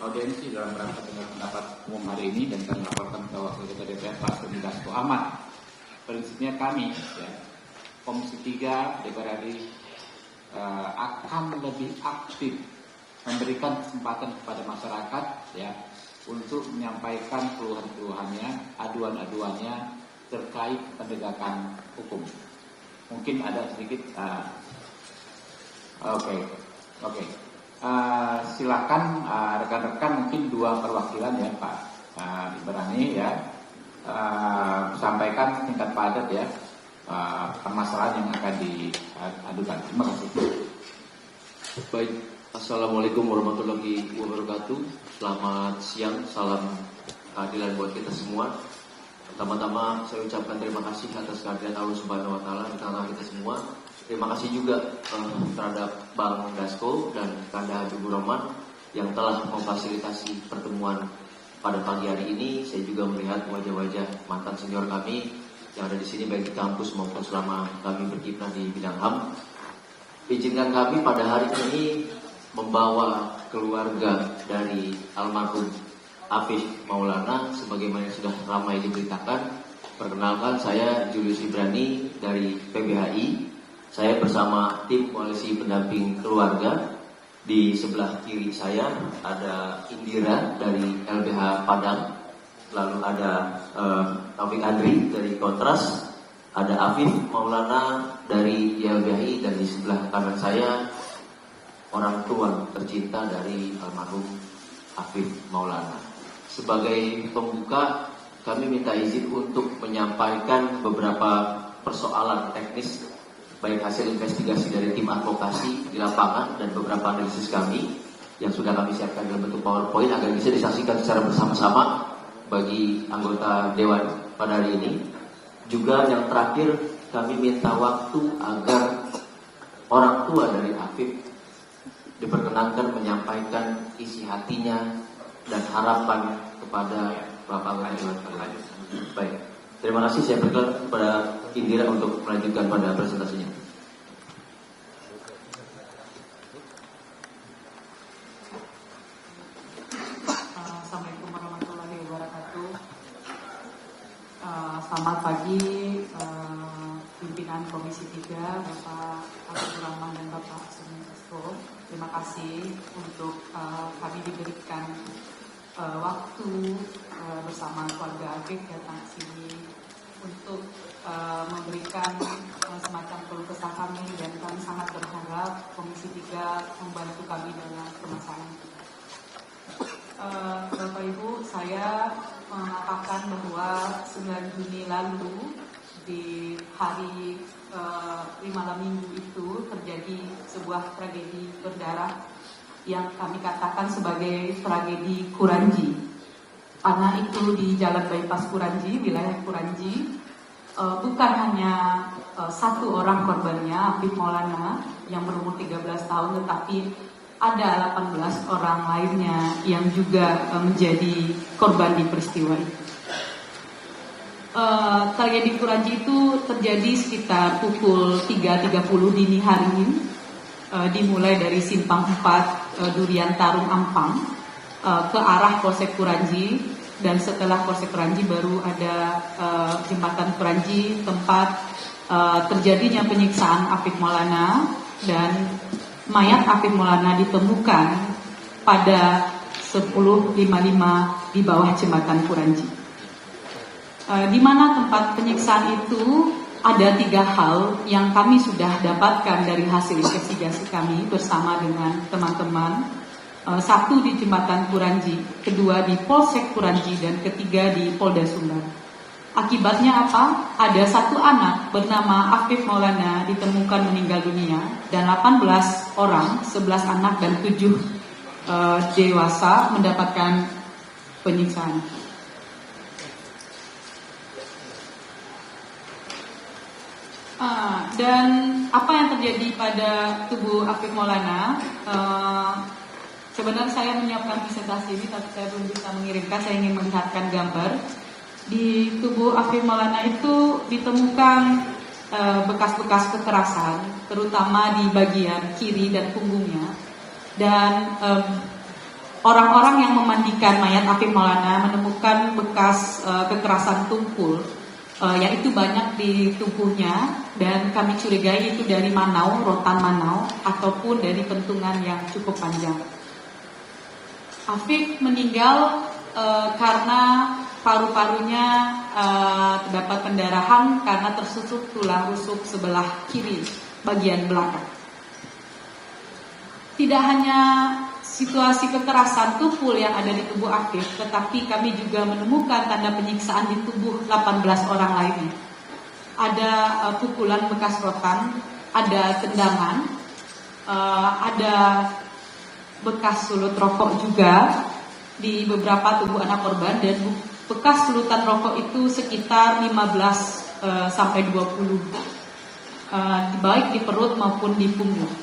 audiensi dalam rangka dengar pendapat umum hari ini, dan kami laporkan ke Wakil Ketua DPR Pak Doni Dasko Ahmad. Prinsipnya kami, Komisi 3 DPR RI akan lebih aktif memberikan kesempatan kepada masyarakat untuk menyampaikan keluhan-keluhannya, aduan-aduannya terkait penegakan hukum. Mungkin ada sedikit Oke. Silakan rekan-rekan, mungkin dua perwakilan Pak Ibrani sampaikan tingkat padat permasalahan yang akan diadukan. Terima kasih. Baik, assalamualaikum warahmatullahi wabarakatuh. Selamat siang, salam keadilan buat kita semua. Pertama-tama saya ucapkan terima kasih atas kehadiran Allah Subhanahu Wa Taala di tengah kita semua. Terima kasih juga terhadap Bang Dasko dan Kanda Habibur Rahman yang telah memfasilitasi pertemuan pada pagi hari ini. Saya juga melihat wajah-wajah mantan senior kami yang ada di sini, baik di kampus maupun selama kami berkiprah di bidang HAM. Izinkan kami pada hari ini membawa keluarga dari almarhum Afif Maulana sebagaimana yang sudah ramai diberitakan. Perkenalkan, saya Julius Ibrani dari PBHI. Saya bersama tim koalisi pendamping keluarga. Di sebelah kiri saya ada Indira dari LBH Padang, lalu ada Taufik Andri dari Kontras, ada Afif Maulana dari YLBHI, dan di sebelah kanan saya orang tua tercinta dari almarhum Afif Maulana. Sebagai pembuka, kami minta izin untuk menyampaikan beberapa persoalan teknis, baik hasil investigasi dari tim advokasi di lapangan dan beberapa analisis kami yang sudah kami siapkan dalam bentuk PowerPoint agar bisa disaksikan secara bersama-sama bagi anggota Dewan pada hari ini. Juga yang terakhir, kami minta waktu agar orang tua dari Afif diperkenankan menyampaikan isi hatinya dan harapan kepada Bapak Dewan. Baik, terima kasih. Saya berikan kepada Indira untuk melanjutkan pada presentasinya. Assalamualaikum warahmatullahi wabarakatuh. Selamat pagi pimpinan Komisi 3 Bapak Habibur Rahman dan Bapak Doni Dasko. Terima kasih untuk kami diberikan waktu bersama keluarga Afif datang ke sini untuk memberikan semacam keluh kesah kami, dan kami sangat berharap Komisi 3 membantu kami dalam permasalahan ini. Bapak Ibu, saya mengatakan bahwa 9 Juni lalu di hari malam minggu itu terjadi sebuah tragedi berdarah yang kami katakan sebagai tragedi Kuranji. Karena itu di Jalan Bypass Kuranji, wilayah Kuranji, bukan hanya satu orang korbannya, Afif Maulana yang berumur 13 tahun, tetapi ada 18 orang lainnya yang juga menjadi korban di peristiwa itu. Tragedi Kuranji itu terjadi sekitar pukul 3.30 dini hari, dimulai dari Simpang 4 Durian Tarung Ampang ke arah Polsek Kuranji, dan setelah Polsek Kuranji baru ada Jembatan Kuranji, tempat terjadinya penyiksaan Afif Maulana, dan mayat Afif Maulana ditemukan pada 10.55 di bawah Jembatan Kuranji. Di mana tempat penyiksaan itu ada 3 hal yang kami sudah dapatkan dari hasil investigasi kami bersama dengan teman-teman. 1 di Jembatan Kuranji, 2 di Polsek Kuranji, dan 3 di Polda Sumbar. Akibatnya apa? Ada 1 anak bernama Afif Maulana ditemukan meninggal dunia, dan 18 orang, 11 anak dan 7 dewasa mendapatkan penyiksaan. Dan apa yang terjadi pada tubuh Afif Maulana? Sebenarnya saya menyiapkan presentasi ini, tapi saya belum bisa mengirimkan. Saya ingin melihatkan gambar. Di tubuh Afif Maulana itu ditemukan bekas-bekas kekerasan, terutama di bagian kiri dan punggungnya. Dan orang-orang yang memandikan mayat Afif Maulana menemukan bekas kekerasan tumpul, yaitu banyak di tubuhnya, dan kami curigai itu dari Manau, rotan Manau, ataupun dari pentungan yang cukup panjang. Afif meninggal karena paru-parunya terdapat pendarahan karena tersusuk tulang rusuk sebelah kiri bagian belakang. Tidak hanya situasi kekerasan tumpul yang ada di tubuh Afif, tetapi kami juga menemukan tanda penyiksaan di tubuh 18 orang lainnya. Ada pukulan bekas rotan, ada tendangan, ada bekas sulut rokok juga di beberapa tubuh anak korban, dan bekas sulutan rokok itu sekitar 15 sampai 20, baik di perut maupun di punggung.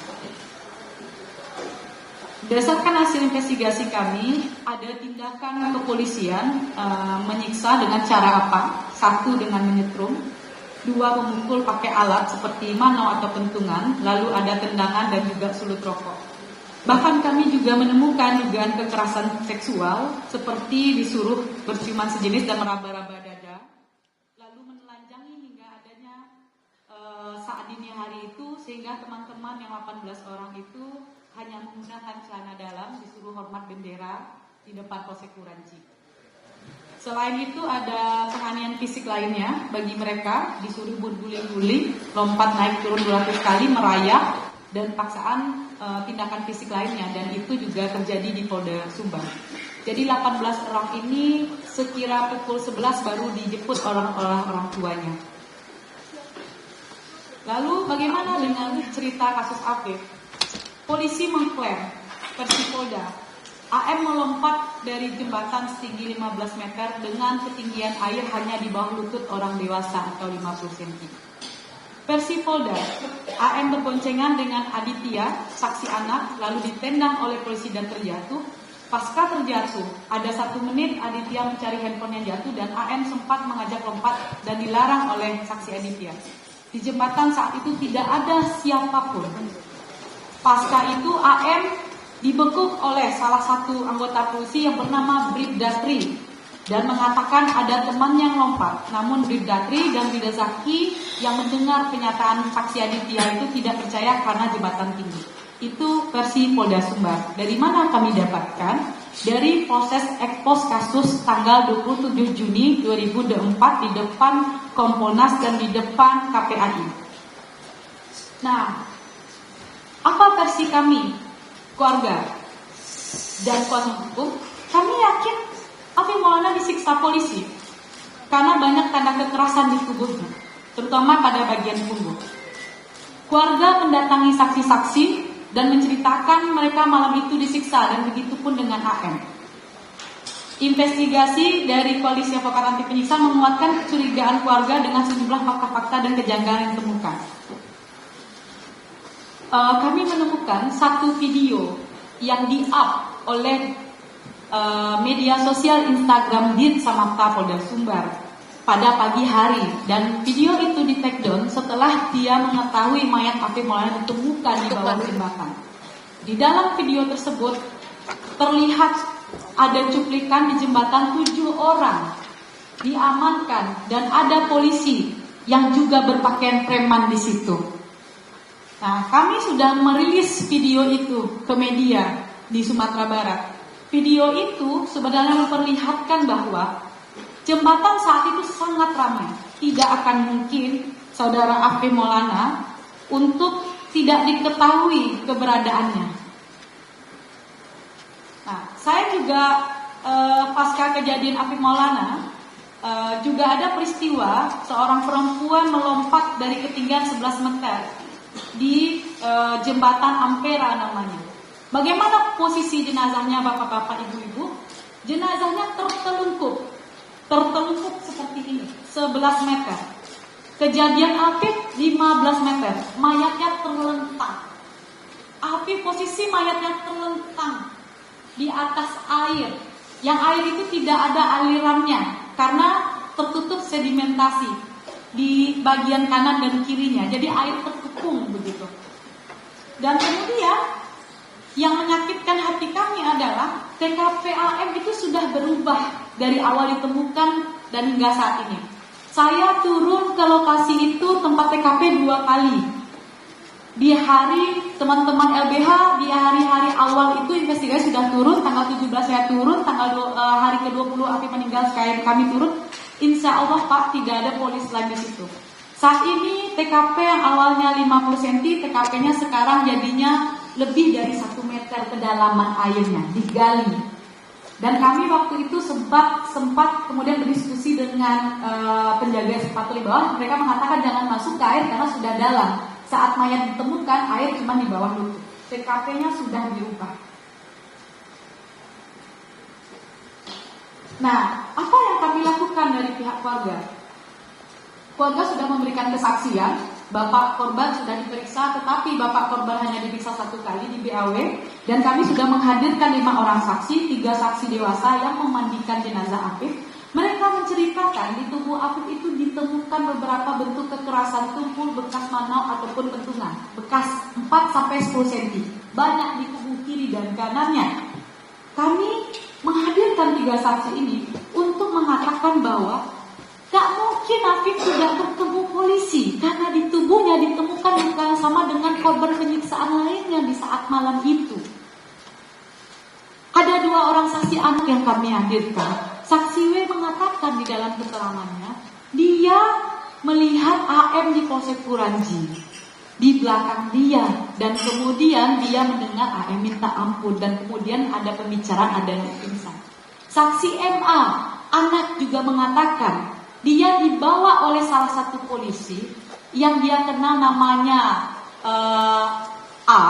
Berdasarkan hasil investigasi kami, ada tindakan kepolisian menyiksa dengan cara apa? 1, dengan menyetrum, 2, memukul pakai alat seperti manau atau pentungan, lalu ada tendangan dan juga sulut rokok. Bahkan kami juga menemukan dugaan kekerasan seksual seperti disuruh berciuman sejenis dan meraba-raba dada, lalu menelanjangi hingga adanya saat dini hari itu, sehingga teman-teman yang 18 orang itu hanya menggunakan celana dalam, disuruh hormat bendera di depan Polsek Kuranci. Selain itu ada penganiayaan fisik lainnya bagi mereka, disuruh berguling-guling, lompat naik turun 200 kali, merayap, dan paksaan tindakan fisik lainnya, dan itu juga terjadi di Polda Sumbar. Jadi 18 orang ini sekira pukul 11 baru dijemput orang tuanya. Lalu bagaimana dengan cerita kasus Afif? Polisi mengklaim, versi Polda, AM melompat dari jembatan setinggi 15 meter dengan ketinggian air hanya di bawah lutut orang dewasa atau 50 cm. Versi Polda, AM berboncengan dengan Aditya, saksi anak, lalu ditendang oleh polisi dan terjatuh. Pasca terjatuh, ada 1 menit Aditya mencari handphone yang jatuh dan AM sempat mengajak lompat dan dilarang oleh saksi Aditya. Di jembatan saat itu tidak ada siapapun. Pasca itu AM dibekuk oleh salah satu anggota polisi yang bernama Bribda Tri dan mengatakan ada teman yang lompat. Namun Bribda Tri dan Bribda Zaki yang mendengar penyataan saksi Aditya itu tidak percaya karena jembatan tinggi. Itu versi Polda Sumbar. Dari mana kami dapatkan? Dari proses ekspos kasus tanggal 27 Juni 2004 di depan Kompolnas dan di depan KPAI. Nah, apa versi kami, keluarga dan kuasa hukum? Kami yakin Afif Maulana disiksa polisi karena banyak tanda kekerasan di tubuhnya, terutama pada bagian punggung. Keluarga mendatangi saksi-saksi dan menceritakan mereka malam itu disiksa, dan begitu pun dengan AM. Investigasi dari Koalisi Advokat Anti Penyiksa menguatkan kecurigaan keluarga dengan sejumlah fakta-fakta dan kejanggalan yang ditemukan. Kami menemukan satu video yang di-up oleh media sosial Instagram Dit Samapta Polda Sumbar pada pagi hari, dan video itu di take down setelah dia mengetahui mayat Afif Maulana ditemukan di bawah jembatan. Di dalam video tersebut terlihat ada cuplikan di jembatan 7 orang diamankan dan ada polisi yang juga berpakaian preman di situ. Nah, kami sudah merilis video itu ke media di Sumatera Barat. Video itu sebenarnya memperlihatkan bahwa jembatan saat itu sangat ramai. Tidak akan mungkin saudara Afif Maulana untuk tidak diketahui keberadaannya. Nah, saya juga pasca kejadian Afif Maulana juga ada peristiwa seorang perempuan melompat dari ketinggian 11 meter di jembatan Ampera namanya. Bagaimana posisi jenazahnya bapak-bapak, ibu-ibu? Jenazahnya tertelungkup seperti ini, 11 meter. Kejadian Afif 15 meter, mayatnya terlentang. Afif posisi mayatnya terlentang di atas air. Yang air itu tidak ada alirannya karena tertutup sedimentasi di bagian kanan dan kirinya. Jadi air terkepung begitu. Dan kemudian Yang menyakitkan hati kami adalah TKP AM itu sudah berubah dari awal ditemukan dan hingga saat ini. Saya turun ke lokasi itu tempat TKP 2 kali. Di hari teman-teman LBH, di hari-hari awal itu investigasi sudah turun, tanggal 17 saya turun, hari ke-20 Afif meninggal kami turun. Insya Allah Pak, tidak ada polisi lagi di situ. Saat ini TKP yang awalnya 50 cm, TKP-nya sekarang jadinya lebih dari 1 meter kedalaman airnya, digali. Dan kami waktu itu sempat kemudian berdiskusi dengan penjaga sepatu di bawah. Mereka mengatakan jangan masuk ke air karena sudah dalam. Saat mayat ditemukan, air cuma di bawah lutut. TKP-nya sudah dirubah. Nah, apa yang kami lakukan dari pihak keluarga? Keluarga sudah memberikan kesaksian, bapak korban sudah diperiksa, tetapi bapak korban hanya diperiksa 1 kali di BAW, dan kami sudah menghadirkan 5 orang saksi, 3 saksi dewasa yang memandikan jenazah Afif. Mereka menceritakan di tubuh Afif itu ditemukan beberapa bentuk kekerasan tumpul, bekas manau ataupun pentungan, bekas 4-10 cm, banyak di tubuh kiri dan kanannya. Kami menghadirkan 3 saksi ini untuk mengatakan bahwa tak mungkin Afif tidak bertemu polisi karena di tubuhnya ditemukan luka yang sama dengan korban penyiksaan lainnya di saat malam itu. Ada 2 orang saksi anak yang kami hadirkan. Saksi W mengatakan di dalam keterangannya, dia melihat AM di Polsek Kuranji di belakang dia, dan kemudian dia mendengar AM minta ampun, dan kemudian ada pembicaraan, ada yang pingsan. Saksi MA, anak juga mengatakan dia dibawa oleh salah satu polisi yang dia kenal namanya A,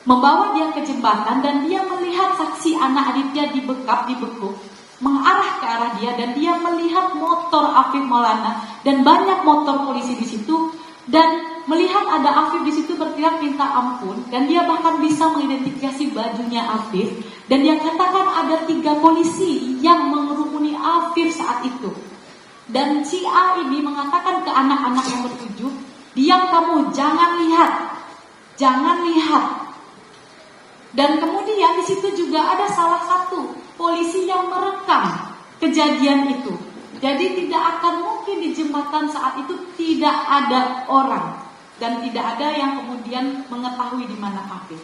membawa dia ke jembatan dan dia melihat saksi anak Aditya dibekuk, mengarah ke arah dia, dan dia melihat motor Afif Maulana dan banyak motor polisi di situ, dan melihat ada Afif di situ berteriak minta ampun, dan dia bahkan bisa mengidentifikasi bajunya Afif, dan dia katakan ada 3 polisi yang mengerumuni Afif saat itu. Dan si A ini mengatakan ke anak-anak yang bertujuh, diam kamu, jangan lihat. Dan kemudian di situ juga ada salah satu polisi yang merekam kejadian itu. Jadi tidak akan mungkin di jembatan saat itu tidak ada orang dan tidak ada yang kemudian mengetahui di mana Afif.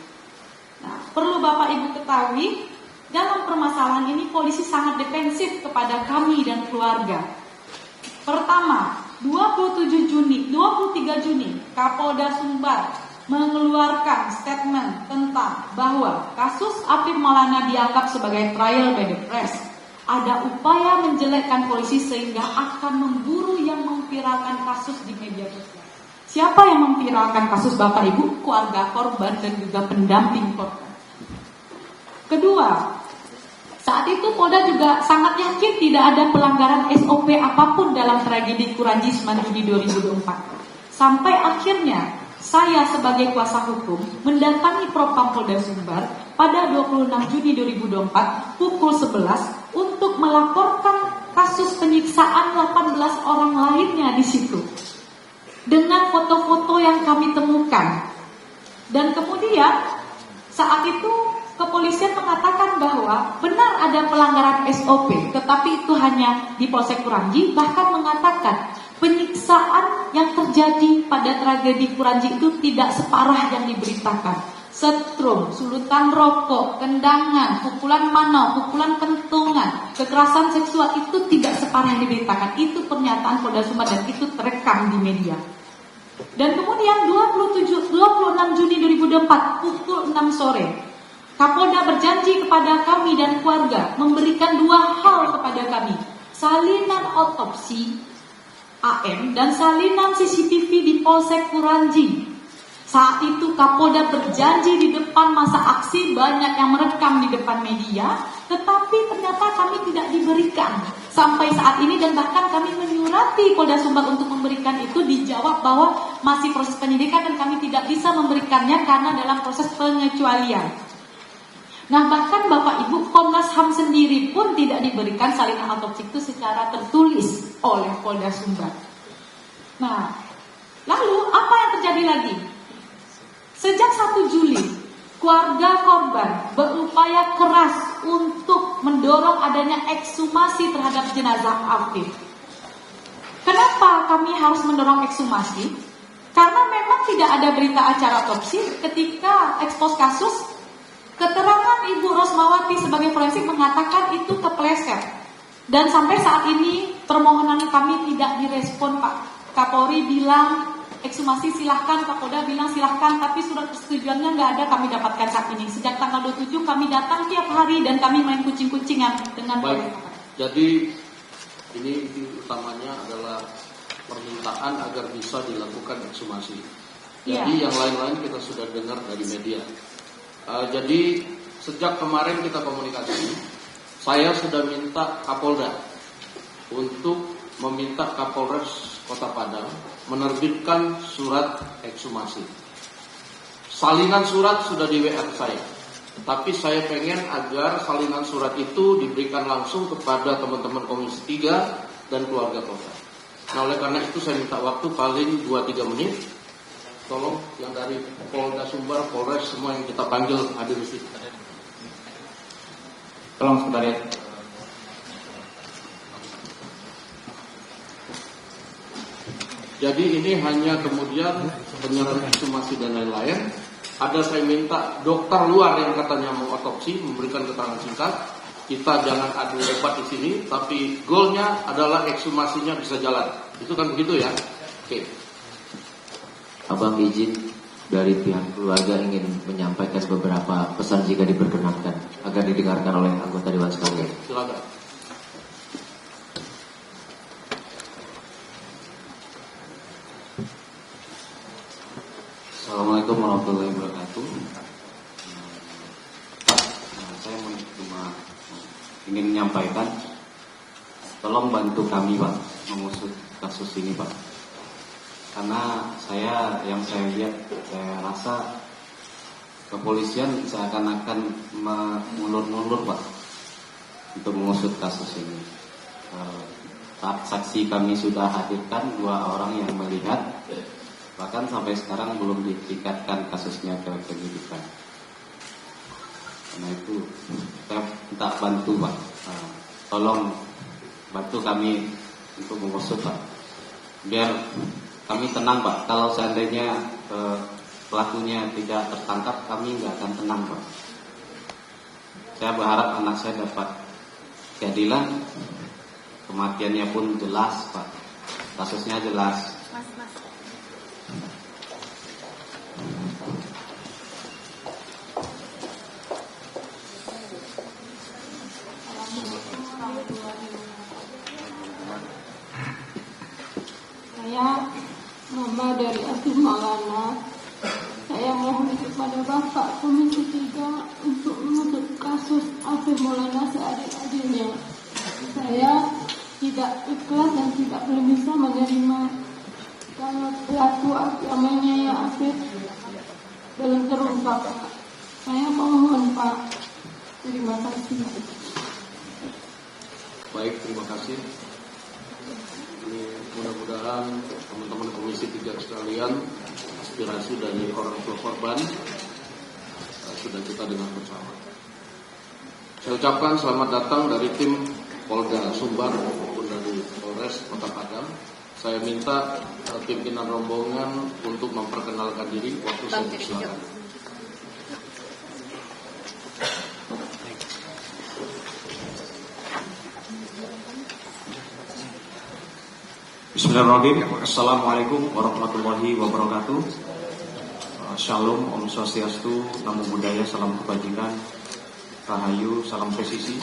Nah, perlu Bapak Ibu ketahui, dalam permasalahan ini polisi sangat defensif kepada kami dan keluarga. Pertama, 23 Juni, Kapolda Sumbar mengeluarkan statement tentang bahwa kasus Afif Maulana dianggap sebagai trial by the press. Ada upaya menjelekkan polisi sehingga akan memburu yang memviralkan kasus di media sosial. Siapa yang memviralkan kasus Bapak Ibu? Keluarga korban dan juga pendamping korban. Kedua, saat itu Polda juga sangat yakin tidak ada pelanggaran SOP apapun dalam tragedi Kuranji 9 Juni 2024. Sampai akhirnya saya sebagai kuasa hukum mendatangi Propam Polda Sumbar pada 26 Juni 2024 pukul 11 untuk melaporkan kasus penyiksaan 18 orang lainnya di situ dengan foto-foto yang kami temukan. Dan kemudian saat itu kepolisian mengatakan bahwa benar ada pelanggaran SOP, tetapi itu hanya di Polsek Kuranji, bahkan mengatakan penyiksaan yang terjadi pada tragedi Kuranji itu tidak separah yang diberitakan. Setrum, sulutan rokok, tendangan, pukulan manau, pukulan kentungan, kekerasan seksual itu tidak separah yang diberitakan. Itu pernyataan Polda Sumbar dan itu terekam di media. Dan kemudian 26 Juni 2024 pukul 6 sore, Kapolda berjanji kepada kami dan keluarga memberikan 2 hal kepada kami, salinan otopsi AM dan salinan CCTV di Polsek Kuranji. Saat itu Kapolda berjanji di depan masa aksi, banyak yang merekam di depan media, tetapi ternyata kami tidak diberikan sampai saat ini, dan bahkan kami menyurati Polda Sumbar untuk memberikan itu, dijawab bahwa masih proses penyidikan dan kami tidak bisa memberikannya karena dalam proses pengecualian. Nah, bahkan Bapak Ibu, Komnas HAM sendiri pun tidak diberikan salinan otopsi itu secara tertulis oleh Polda Sumbar. Nah, lalu apa yang terjadi lagi? Sejak 1 Juli keluarga korban berupaya keras untuk mendorong adanya ekshumasi terhadap jenazah Afif. Kenapa kami harus mendorong ekshumasi? Karena memang tidak ada berita acara otopsi ketika ekspos kasus. Keterangan Ibu Rosmawati sebagai forensik mengatakan itu kepleset. Dan sampai saat ini permohonan kami tidak direspon, Pak. Kapolri bilang ekshumasi silahkan, Kapolda bilang silahkan, tapi surat persetujuannya nggak ada kami dapatkan saat ini. Sejak tanggal 27 kami datang tiap hari dan kami main kucing-kucingan dengan baik. Jadi ini utamanya adalah permintaan agar bisa dilakukan ekshumasi. Jadi yang lain-lain kita sudah dengar dari media. Jadi sejak kemarin kita komunikasi, saya sudah minta Kapolda untuk meminta Kapolres Kota Padang menerbitkan surat ekshumasi. Salinan surat sudah di WA saya, tapi saya pengen agar salinan surat itu diberikan langsung kepada teman-teman Komisi 3 dan keluarga kota. Nah, oleh karena itu saya minta waktu paling 2-3 menit. Tolong yang dari Polda Sumbar, Polres, semua yang kita panggil hadir di sini. Tolong sebentar ya. Jadi ini hanya kemudian penyerahan ekshumasi dan lain-lain. Ada saya minta dokter luar yang katanya mau otopsi memberikan keterangan singkat. Kita jangan adu debat di sini, tapi goalnya adalah ekshumasinya bisa jalan. Itu kan begitu ya? Oke. Abang izin dari pihak keluarga ingin menyampaikan beberapa pesan jika diperkenankan agar didengarkan oleh anggota Dewan sekalian. Silakan. Assalamualaikum warahmatullahi wabarakatuh. Saya cuma ingin menyampaikan, tolong bantu kami Pak mengusut kasus ini Pak. Karena yang saya lihat, saya rasa kepolisian seakan-akan mengulur-ngulur Pak untuk mengusut kasus ini. Saksi kami sudah hadirkan 2 orang yang melihat. Bahkan sampai sekarang belum ditingkatkan kasusnya ke penyidikan. Karena itu saya minta bantu Pak, tolong bantu kami untuk mengusut Pak, biar kami tenang Pak. Kalau seandainya pelakunya tidak tertangkap, kami nggak akan tenang Pak. Saya berharap anak saya dapat keadilan, kematiannya pun jelas Pak, kasusnya jelas. Saya Mama dari Afif Maulana. Saya mohon kepada Bapak Komisi 3 untuk mengusut kasus Afif Maulana seadil-adilnya. Saya tidak ikhlas dan tidak bisa menerima kalau pelaku agamanya ya Afif belum terungkap. Saya mohon Pak. Terima kasih. Baik, terima kasih. Ini mudah-mudahan teman-teman Komisi 3 sekalian, aspirasi dari orang tua korban sudah kita dengar bersama. Saya ucapkan selamat datang dari tim Polda Sumbar maupun dari Polres Kota Padang. Saya minta pimpinan rombongan untuk memperkenalkan diri. Waktu saya silakan. Bismillahirrahmanirrahim. Assalamualaikum warahmatullahi wabarakatuh. Shalom, Om Swastiastu, Namo Buddhaya, salam kebajikan, Rahayu, salam presisi.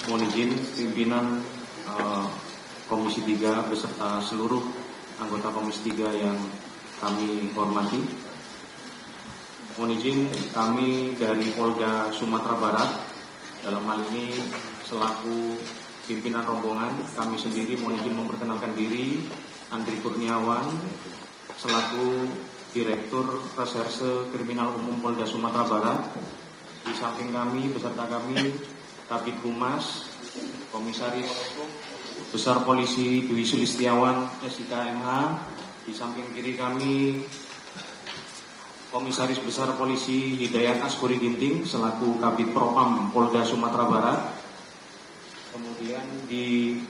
Mohon izin pimpinan Komisi 3 beserta seluruh anggota Komisi 3 yang kami hormati. Mohon izin kami dari Polda Sumatera Barat, dalam hal ini selaku pimpinan rombongan, kami sendiri mohon izin memperkenalkan diri, Andri Kurniawan, selaku Direktur Reserse Kriminal Umum Polda Sumatera Barat. Di samping kami, beserta kami, Kabid Humas, Komisaris Besar Polisi Dwi Sulistiawan, SIK MH. Di samping kiri kami, Komisaris Besar Polisi Hidayat Askuri Ginting selaku Kabid Propam Polda Sumatera Barat. Kemudian di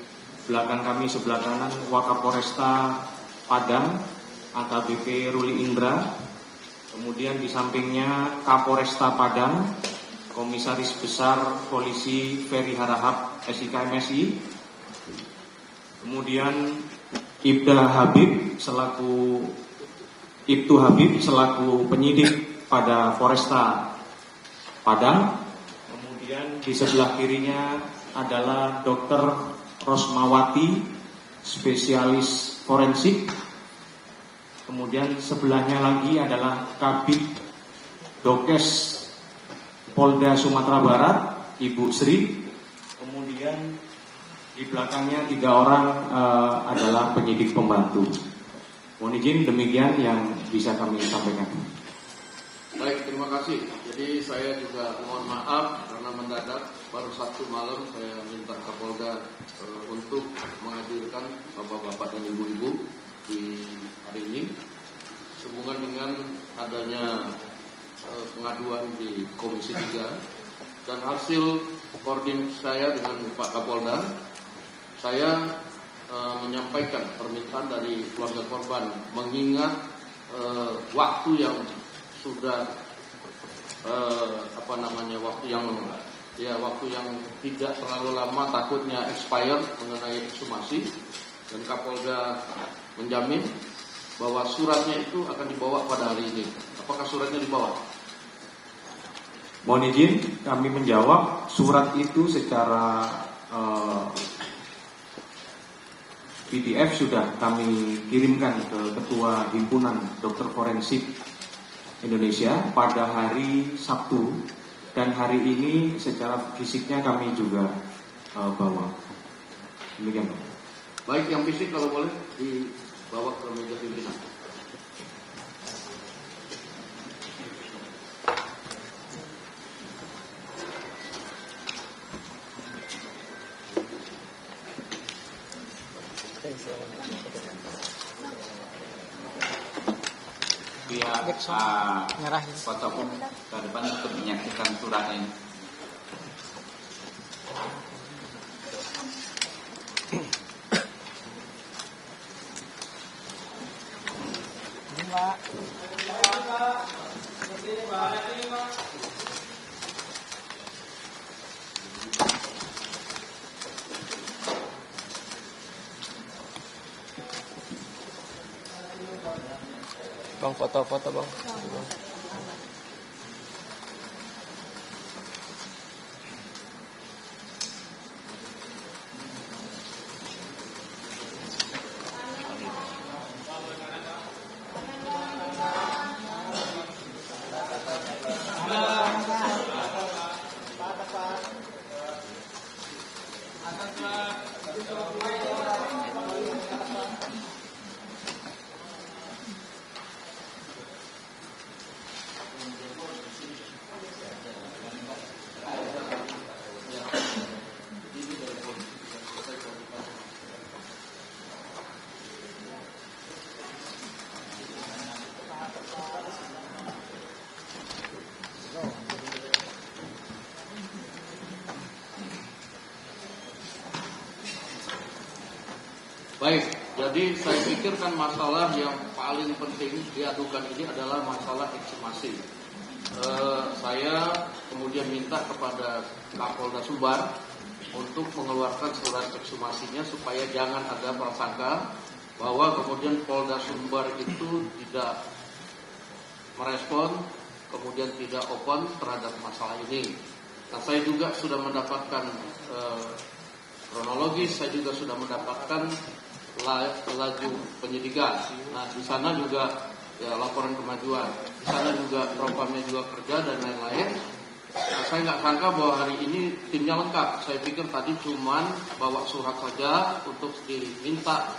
belakang kami sebelah kanan Wakapolresta Padang AKBP Ruli Indra. Kemudian di sampingnya Kapolresta Padang Komisaris Besar Polisi Ferry Harahap SIK MSI. Kemudian Ibtu Habib selaku penyidik pada Polresta Padang. Kemudian di sebelah kirinya adalah Dr. Rosmawati, spesialis forensik. Kemudian sebelahnya lagi adalah Kabid Dokes Polda Sumatera Barat, Ibu Sri. Kemudian di belakangnya 3 orang adalah penyidik pembantu. Mohon izin, demikian yang bisa kami sampaikan. Baik, terima kasih. Jadi saya juga mohon maaf karena mendadak, baru Sabtu malam saya minta Kapolda untuk menghadirkan bapak-bapak dan ibu-ibu di hari ini sehubungan dengan adanya pengaduan di Komisi 3 dan hasil koordinasi saya dengan Pak Kapolda. Saya menyampaikan permintaan dari keluarga korban mengingat waktu yang sudah waktu yang tidak terlalu lama, takutnya expired mengenai ekshumasi, dan Kapolda menjamin bahwa suratnya itu akan dibawa pada hari ini. Apakah suratnya dibawa? Mohon izin kami menjawab, surat itu secara PDF sudah kami kirimkan ke Ketua Himpunan Dokter Forensik Indonesia pada hari Sabtu, dan hari ini secara fisiknya kami juga bawa. Demikian. Baik, yang fisik kalau boleh dibawa ke meja pimpinan. Pihak kuasa hukum ke depan untuk menyaksikan surat ini. Bang, foto-foto bang. Baik, jadi saya pikirkan masalah yang paling penting diadukan ini adalah masalah ekshumasi. Saya kemudian minta kepada Kapolda Sumbar untuk mengeluarkan surat ekshumasinya supaya jangan ada prasangka bahwa kemudian Polda Sumbar itu tidak merespon, kemudian tidak open terhadap masalah ini. Nah, saya juga sudah mendapatkan kronologis, saya juga sudah mendapatkan laju penyidikan. Nah, di sana juga ya laporan kemajuan, di sana juga propamnya juga kerja dan lain-lain. Nah, saya nggak sangka bahwa hari ini timnya lengkap. Saya pikir tadi cuman bawa surat saja untuk diminta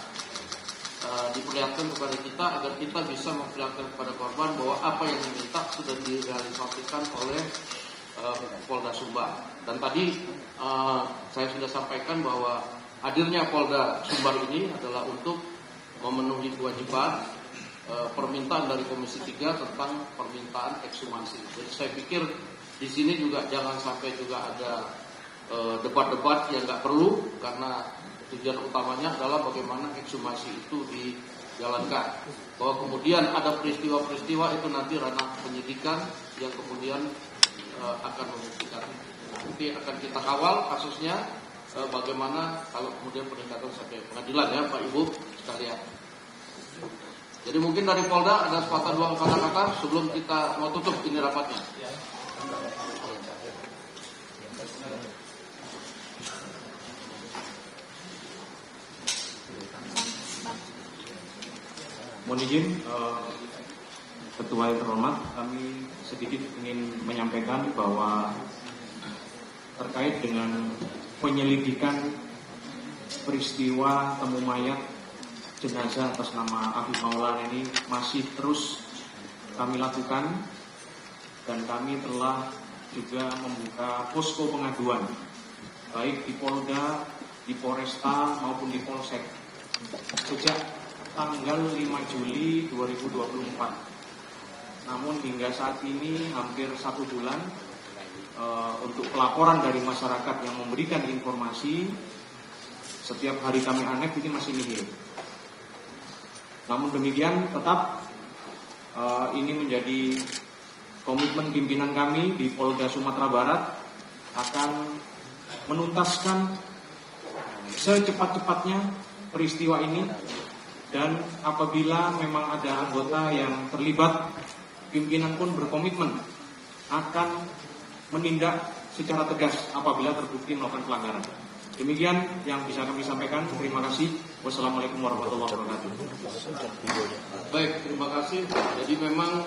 diperlihatkan kepada kita agar kita bisa memperlihatkan kepada korban bahwa apa yang diminta sudah direalisasikan oleh Polda Sumbar. Dan tadi saya sudah sampaikan bahwa hadirnya Polda Sumbar ini adalah untuk memenuhi kewajiban permintaan dari Komisi 3 tentang permintaan ekshumasi. Jadi saya pikir di sini juga jangan sampai juga ada debat-debat yang nggak perlu, karena tujuan utamanya adalah bagaimana ekshumasi itu dijalankan. Bahwa kemudian ada peristiwa-peristiwa itu nanti ranah penyidikan yang kemudian akan membuktikan. Nanti akan kita kawal kasusnya bagaimana kalau kemudian peningkatan sampai pengadilan ya Pak Ibu sekalian. Jadi mungkin dari Polda ada sepatah dua kata-kata sebelum kita mau tutup ini rapatnya. Mohon izin, Ketua yang terhormat, kami sedikit ingin menyampaikan bahwa terkait dengan penyelidikan peristiwa temu mayat jenazah atas nama Afif Maulana ini masih terus kami lakukan, dan kami telah juga membuka posko pengaduan baik di Polda, di Polresta maupun di Polsek sejak tanggal 5 Juli 2024. Namun hingga saat ini hampir 1 bulan untuk pelaporan dari masyarakat yang memberikan informasi setiap hari kami aneh ini masih nihil. Namun demikian tetap ini menjadi komitmen pimpinan kami di Polda Sumatera Barat akan menuntaskan secepat-cepatnya peristiwa ini, dan apabila memang ada anggota yang terlibat, pimpinan pun berkomitmen akan menindak secara tegas apabila terbukti melakukan pelanggaran. Demikian yang bisa kami sampaikan. Terima kasih. Wassalamualaikum warahmatullahi wabarakatuh. Baik, terima kasih. Jadi memang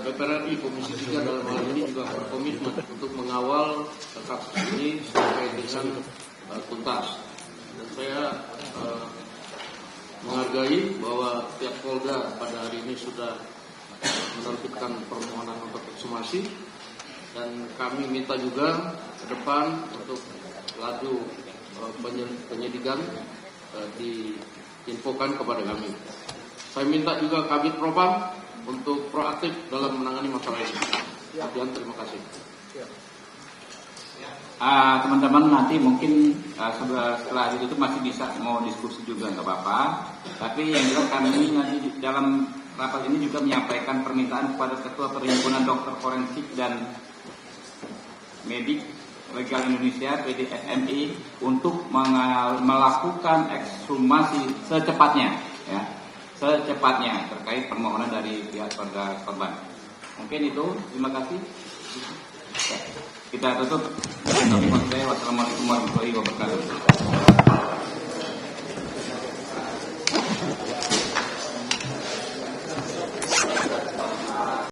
DPR RI Komisi 3 dalam hal ini juga berkomitmen untuk mengawal kasus ini sampai dengan tuntas. Dan saya menghargai bahwa pihak Polda pada hari ini sudah menerbitkan permohonan untuk ekshumasi, dan kami minta juga ke depan untuk laju penyidikan diinfokan kepada kami. Saya minta juga Kabid Propam untuk proaktif dalam menangani masalah ini. Sekian, terima kasih. Teman-teman nanti mungkin setelah itu masih bisa mau diskusi juga nggak apa-apa. Tapi yang jelas kami nanti dalam rapat ini juga menyampaikan permintaan kepada Ketua Perhimpunan Dokter Forensik dan Medik Legal Indonesia (PDFMI) untuk melakukan ekshumasi secepatnya, ya, secepatnya terkait permohonan dari pihak keluarga korban. Mungkin itu. Terima kasih. Ya, kita tutup. Wassalamualaikum warahmatullahi wabarakatuh.